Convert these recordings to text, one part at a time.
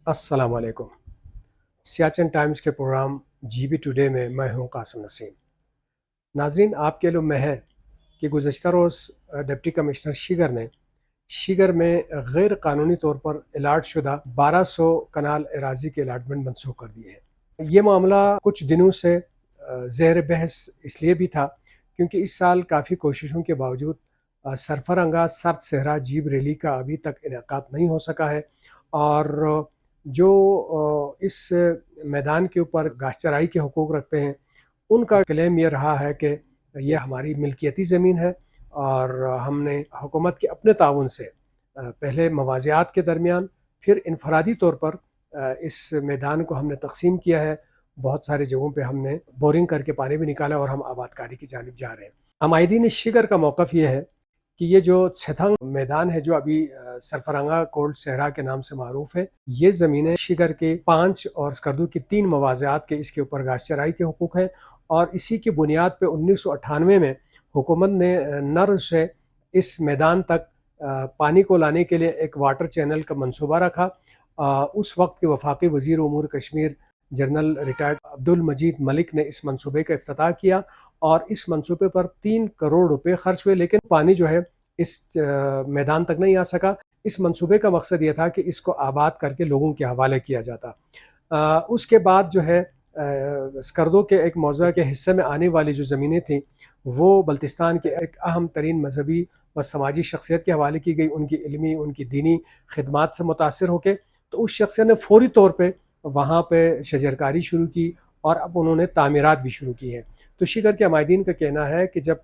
अस्सलाम वालेकुम। सियाचिन टाइम्स के प्रोग्राम जीबी टुडे में मैं हूं कासिम नसीम। नाजरीन, आपके इल्म में है कि गुज़श्ता रोज़ डिप्टी कमिश्नर शिगर में गैर कानूनी तौर पर अलाट शुदा 1200 कनाल अराजी के अलाटमेंट मनसूख कर दिए हैं। ये मामला कुछ दिनों से ज़ेर बहस इसलिए भी था क्योंकि इस साल काफ़ी कोशिशों के बावजूद सरफरंगा सर्द सहरा जीब रैली का अभी तक इनेकाद नहीं हो सका है। और जो इस मैदान के ऊपर घास चराई के हकूक़ रखते हैं, उनका क्लेम ये रहा है कि ये हमारी मिल्कियती ज़मीन है और हमने हुकूमत के अपने ताउन से पहले मवाज़ियात के दरमियान फिर इनफरादी तौर पर इस मैदान को हमने तकसीम किया है। बहुत सारे जगहों पे हमने बोरिंग करके पानी भी निकाला और हम आबादकारी की जानिब जा रहे हैं। अमायदीन शिगर का मौक़िफ़ ये है कि ये जो छथंग मैदान है जो अभी सरफरंगा कोल्ड सहरा के नाम से मारूफ है, ये ज़मीनें शिगर के 5 और स्कर्दू की 3 मवाज़ियात के इसके ऊपर घास चराई के हुकूक हैं। और इसी की बुनियाद पे 1998 में हुकूमत ने नर से इस मैदान तक पानी को लाने के लिए एक वाटर चैनल का मंसूबा रखा। उस वक्त के वफाकी वज़ीर उमूर कश्मीर जनरल रिटायर्ड अब्दुल मजीद मलिक ने इस मंसूबे का इफ्तिताह किया और इस मंसूबे पर 3 करोड़ रुपए खर्च हुए, लेकिन पानी जो है इस मैदान तक नहीं आ सका। इस मंसूबे का मकसद ये था कि इसको आबाद करके लोगों के हवाले किया जाता। उसके बाद जो है स्कर्दो के एक मौज़ा के हिस्से में आने वाली जो ज़मीनें थीं वो बल्तिस्तान के एक अहम तरीन मजहबी व समाजी शख्सियत के हवाले की गई। उनकी इल्मी, उनकी दीनी खिदमात से मुतासिर होकर तो उस शख्सियत ने फौरी तौर पर वहाँ पे शजरकारी शुरू की और अब उन्होंने तामीरात भी शुरू की हैं। तो शिगर के अमायदीन का कहना है कि जब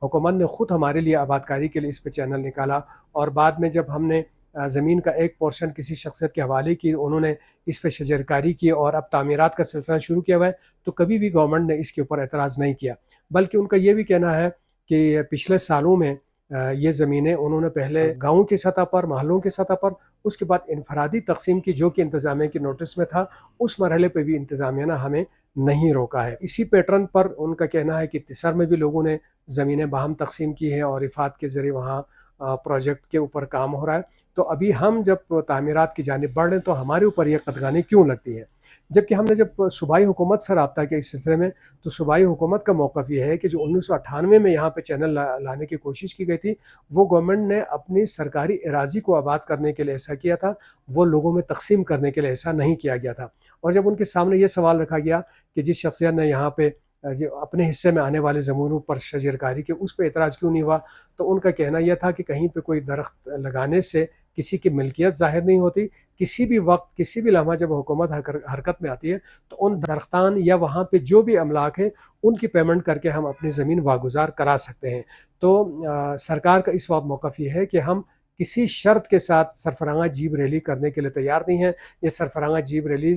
हुकूमत ने ख़ुद हमारे लिए आबादकारी के लिए इस पे चैनल निकाला और बाद में जब हमने ज़मीन का एक पोर्शन किसी शख्सियत के हवाले की, उन्होंने इस पे शजरकारी की और अब तामीरात का सिलसिला शुरू किया हुआ है, तो कभी भी गवर्नमेंट ने इसके ऊपर एतराज़ नहीं किया। बल्कि उनका ये भी कहना है कि पिछले सालों में ये ज़मीनें उन्होंने पहले गाँव की सतह पर, महलों की सतह पर, उसके बाद इनफरादी तकसीम की जो कि इंतज़ामिया की नोटिस में था, उस मरहले पे भी इंतज़ामिया ने हमें नहीं रोका है। इसी पैटर्न पर उनका कहना है कि तिसर में भी लोगों ने ज़मीनें बाहम तकसीम की हैं और इफ़ाद के ज़रिए वहाँ प्रोजेक्ट के ऊपर काम हो रहा है। तो अभी हम जब तामीरात की जानिब बढ़ रहे हैं तो हमारे ऊपर यह कदगानी क्यों लगती है? जबकि हमने जब सूबाई हुकूमत से रब्ता किया इस सिलसिले में, तो सूबाई हुकूमत का मौक़िफ़ ये है कि जो 1998 में यहाँ पे चैनल लाने की कोशिश की गई थी, वो गवर्नमेंट ने अपनी सरकारी अराज़ी को आबाद करने के लिए ऐसा किया था, वो लोगों में तकसीम करने के लिए ऐसा नहीं किया गया था। और जब उनके सामने ये सवाल रखा गया कि जिस शख्सियत ने यहाँ पे जो अपने हिस्से में आने वाले ज़मीनों पर शजरकारी की, उस पे एतराज़ क्यों नहीं हुआ? तो उनका कहना यह था कि कहीं पे कोई दरख्त लगाने से किसी की मिल्कियत ज़ाहिर नहीं होती। किसी भी वक्त, किसी भी लम्हा जब हुकूमत हरकत में आती है तो उन दरख्तान या वहाँ पे जो भी अमलाक है उनकी पेमेंट करके हम अपनी ज़मीन वागुज़ार करा सकते हैं। तो सरकार का इस वक्त मौक़िफ़ ये है कि हम किसी शर्त के साथ सरफरांगा जीब रैली करने के लिए तैयार नहीं है। ये सरफरांगा जीब रैली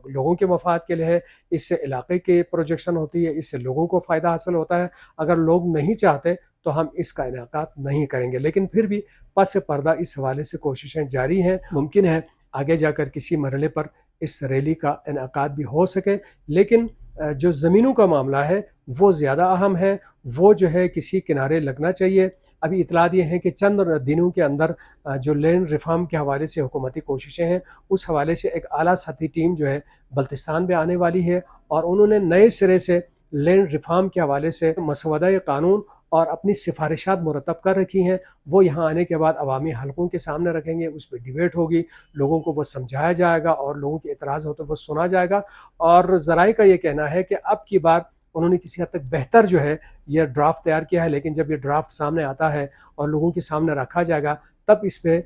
लोगों के मफाद के लिए है, इससे इलाके की प्रोजेक्शन होती है, इससे लोगों को फ़ायदा हासिल होता है। अगर लोग नहीं चाहते तो हम इसका इनेकाद नहीं करेंगे, लेकिन फिर भी पस पर्दा इस हवाले से कोशिशें जारी हैं। मुमकिन है आगे जाकर किसी मरहले पर इस रैली का इनेकाद भी हो सके, लेकिन जो ज़मीनों का मामला है वो ज़्यादा अहम है। वो जो है किसी किनारे लगना चाहिए। अभी इतलात ये हैं कि चंद दिनों के अंदर जो लैंड रिफॉर्म के हवाले से हुकूमती कोशिशें हैं, उस हवाले से एक आला सतही टीम जो है बल्तिस्तान में आने वाली है और उन्होंने नए सिरे से लैंड रिफॉर्म के हवाले से मसवदा कानून और अपनी सिफारिशात मुरतब कर रखी हैं। वो यहाँ आने के बाद अवामी हलकों के सामने रखेंगे, उस पर डिबेट होगी, लोगों को वो समझाया जाएगा और लोगों के एतराज़ हो तो वो सुना जाएगा। और ज़राए का ये कहना है कि अब की बार उन्होंने किसी हद तक बेहतर जो है ये ड्राफ्ट तैयार किया है, लेकिन जब ये ड्राफ्ट सामने आता है और लोगों के सामने रखा जाएगा तब इस पे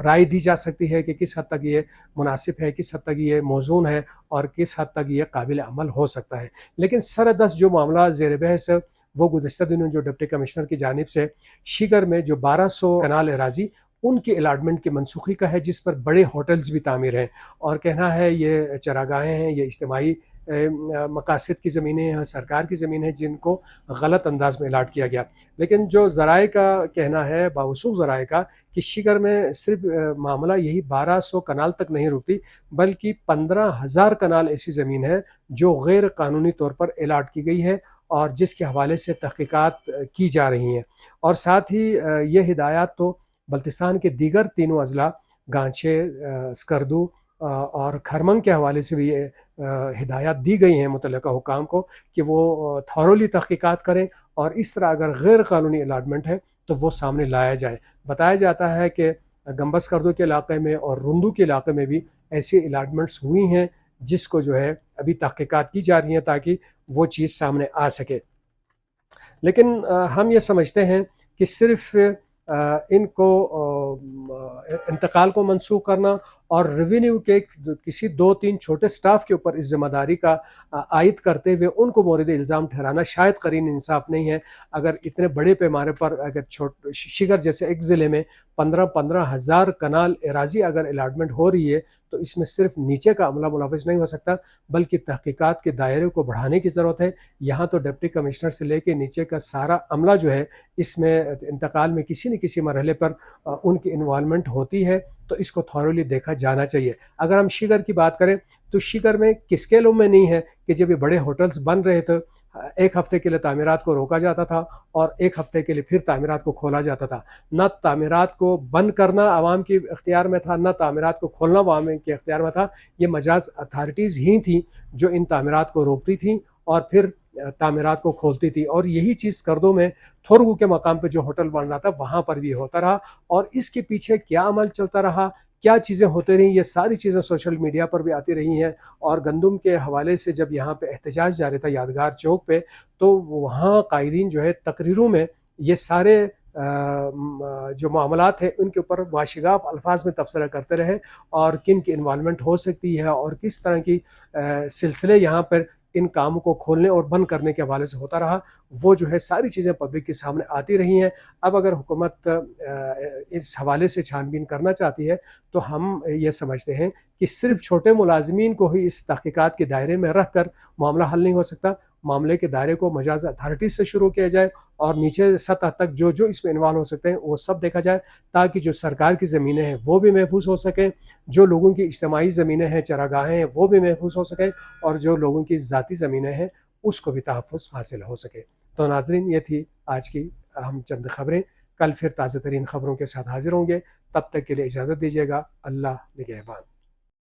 राय दी जा सकती है कि किस हद तक ये मुनासिब है, किस हद तक ये मौज़ून है और किस हद तक ये काबिल अमल हो सकता है। लेकिन सरदस्त जो मामला ज़ेर बहस है वो गुज़श्ता दिनों जो डिप्टी कमिश्नर की जानिब से शिगर में जो 1200 कनाल अराज़ी उनकी अलाटमेंट की मनसूखी का है, जिस पर बड़े होटल्स भी तामीर हैं और कहना है ये चरागाहें हैं, ये इज्तिमाई मकासद की ज़मीनें हैं, सरकार की ज़मीन है जिनको गलत अंदाज में अलाट किया गया। लेकिन जो ज़राए का कहना है, बावसूख ज़राए का, कि शिगर में सिर्फ मामला यही 1200 कनाल तक नहीं रुकती, बल्कि 15,000 कनाल ऐसी ज़मीन है जो गैर कानूनी तौर पर अलाट की गई है और जिसके हवाले से तहक़ीक़ात की जा रही हैं। और साथ ही ये हिदायत तो बल्तिस्तान के दीगर तीनों अज़ला गांछे, स्कर्दू اور کھرمنگ کے حوالے سے بھی یہ ہدایات دی گئی ہیں متعلقہ حکام کو کہ وہ تھورولی تحقیقات کریں، اور اس طرح اگر غیر قانونی الاٹمنٹ ہے تو وہ سامنے لایا جائے۔ بتایا جاتا ہے کہ گمبز کردو کے علاقے میں اور رندو کے علاقے میں بھی ایسی الاٹمنٹس ہوئی ہیں جس کو جو ہے ابھی تحقیقات کی جا رہی ہیں تاکہ وہ چیز سامنے آ سکے۔ لیکن ہم یہ سمجھتے ہیں کہ صرف ان کو انتقال کو منسوخ کرنا اور ریونیو کے کسی 2-3 چھوٹے سٹاف کے اوپر اس ذمہ داری کا عائد کرتے ہوئے ان کو مورد الزام ٹھہرانا شاید قرین انصاف نہیں ہے۔ اگر اتنے بڑے پیمانے پر اگر شگر جیسے ایک ضلع میں 15 ہزار کنال اراضی اگر الاٹمنٹ ہو رہی ہے تو اس میں صرف نیچے کا عملہ ملوث نہیں ہو سکتا، بلکہ تحقیقات کے دائرے کو بڑھانے کی ضرورت ہے۔ یہاں تو ڈپٹی کمشنر سے لے کے نیچے کا سارا عملہ جو ہے اس میں انتقال میں کسی نہ کسی مرحلے پر ان کی انوالومنٹ ہوتی ہے، تو اس کو تھورولی دیکھا جانا چاہیے۔ اگر ہم شگر کی بات کریں تو شگر میں کس کیلوں میں نہیں ہے کہ جب یہ بڑے ہوٹلز بن رہے تھے ایک ہفتے کے لیے تعمیرات کو روکا جاتا تھا اور ایک ہفتے کے لیے پھر تعمیرات کو کھولا جاتا تھا۔ نہ تعمیرات کو بند کرنا عوام کے اختیار میں تھا، نہ تعمیرات کو کھولنا عوام کے اختیار میں تھا، یہ مجاز اتھارٹیز ہی تھیں جو ان تعمیرات کو روکتی تھیں اور پھر تعمیرات کو کھولتی تھی۔ اور یہی چیز کردو میں تھورگو کے مقام پہ جو ہوٹل بن رہا تھا وہاں پر بھی ہوتا رہا، اور اس کے پیچھے کیا عمل چلتا رہا، کیا چیزیں ہوتے رہیں، یہ ساری چیزیں سوشل میڈیا پر بھی آتی رہی ہیں۔ اور گندم کے حوالے سے جب یہاں پہ احتجاج جاری تھا یادگار چوک پہ، تو وہاں قائدین جو ہے تقریروں میں یہ سارے جو معاملات ہیں ان کے اوپر واشگاف الفاظ میں تبصرہ کرتے رہے، اور کن کی انوالومنٹ ہو سکتی ہے اور کس طرح کی سلسلے یہاں پر ان کاموں کو کھولنے اور بند کرنے کے حوالے سے ہوتا رہا، وہ جو ہے ساری چیزیں پبلک کے سامنے آتی رہی ہیں۔ اب اگر حکومت اس حوالے سے چھان بین کرنا چاہتی ہے تو ہم یہ سمجھتے ہیں کہ صرف چھوٹے ملازمین کو ہی اس تحقیقات کے دائرے میں رکھ کر معاملہ حل نہیں ہو سکتا۔ معاملے کے دائرے کو مجاز اتھارٹی سے شروع کیا جائے اور نیچے سطح تک جو جو اس میں انوالو ہو سکتے ہیں وہ سب دیکھا جائے، تاکہ جو سرکار کی زمینیں ہیں وہ بھی محفوظ ہو سکیں، جو لوگوں کی اجتماعی زمینیں ہیں چراگاہیں ہیں وہ بھی محفوظ ہو سکیں، اور جو لوگوں کی ذاتی زمینیں ہیں اس کو بھی تحفظ حاصل ہو سکے۔ تو ناظرین، یہ تھی آج کی اہم چند خبریں۔ کل پھر تازہ ترین خبروں کے ساتھ حاضر ہوں گے، تب تک کے لیے اجازت دیجیے گا۔ اللہ نگہبان۔